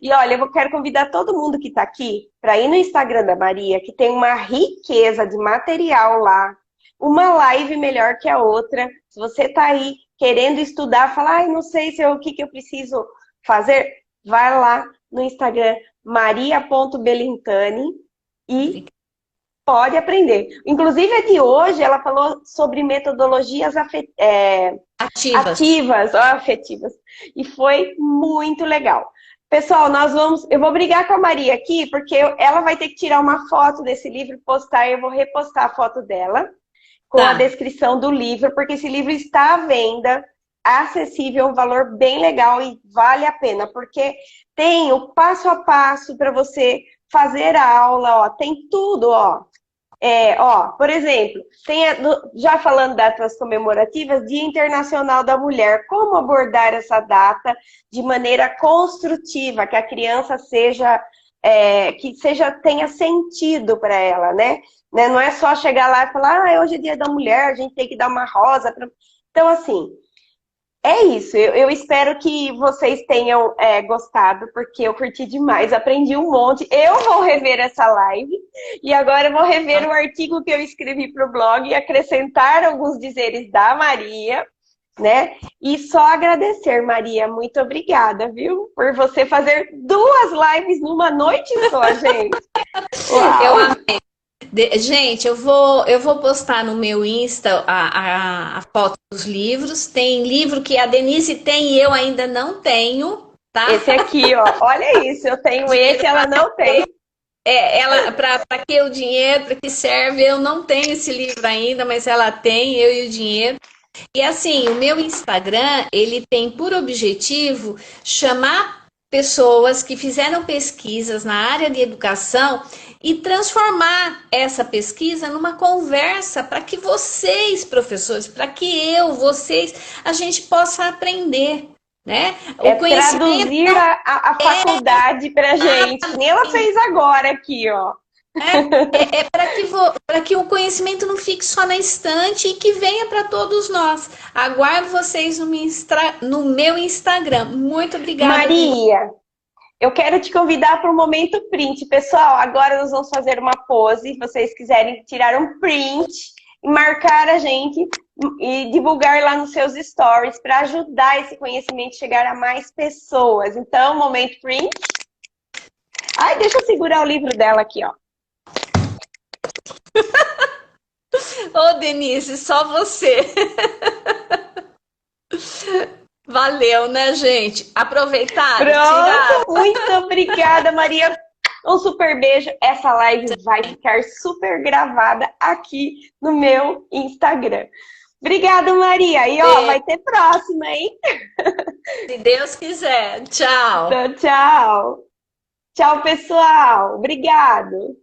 E olha, eu quero convidar todo mundo que está aqui para ir no Instagram da Maria, que tem uma riqueza de material lá. Uma live melhor que a outra. Se você está aí querendo estudar, falar, ai, não sei se o que eu preciso fazer, vai lá no Instagram maria.belintani e pode aprender. Inclusive, a de hoje, ela falou sobre metodologias ativas, ó, afetivas. E foi muito legal. Pessoal, eu vou brigar com a Maria aqui, porque ela vai ter que tirar uma foto desse livro e postar, e eu vou repostar a foto dela com a descrição do livro, porque esse livro está à venda, acessível, um valor bem legal e vale a pena, porque tem o passo a passo para você fazer a aula, ó, tem tudo, ó. Por exemplo, já falando datas comemorativas, Dia Internacional da Mulher, como abordar essa data de maneira construtiva, que a criança tenha sentido para ela, né? Não é só chegar lá e falar, hoje é Dia da Mulher, a gente tem que dar uma rosa. Então, assim, é isso. Eu espero que vocês tenham gostado, porque eu curti demais, aprendi um monte. Eu vou rever essa live e agora eu vou rever o artigo que eu escrevi para o blog e acrescentar alguns dizeres da Maria, né? E só agradecer, Maria, muito obrigada, viu? Por você fazer 2 lives numa noite só, gente. Uau. Eu amei. Gente, eu vou postar no meu Insta a foto dos livros. Tem livro que a Denise tem e eu ainda não tenho, tá? Esse aqui, ó. Olha isso, eu tenho esse, ela não tem. Ela, para que o dinheiro, para que serve? Eu não tenho esse livro ainda, mas ela tem, eu e o dinheiro. E assim, o meu Instagram, ele tem por objetivo chamar pessoas que fizeram pesquisas na área de educação e transformar essa pesquisa numa conversa para que vocês, professores, para que vocês, a gente possa aprender, né? O conhecimento traduzir a faculdade para gente, que nem ela fez agora aqui, ó. Para que o conhecimento não fique só na estante e que venha para todos nós. Aguardo vocês no meu Instagram. Muito obrigada. Maria, eu quero te convidar para um momento print. Pessoal, agora nós vamos fazer uma pose. Se vocês quiserem tirar um print e marcar a gente e divulgar lá nos seus stories para ajudar esse conhecimento a chegar a mais pessoas. Então, momento print. Ai, deixa eu segurar o livro dela aqui, ó. Ô, Denise, só você. Valeu, né, gente? Aproveitaram? Pronto, muito obrigada, Maria. Um super beijo. Essa live vai ficar super gravada aqui no meu Instagram. Obrigada, Maria. E ó, vai ter próxima, hein? Se Deus quiser. Tchau. Então, tchau. Tchau, pessoal. Obrigado.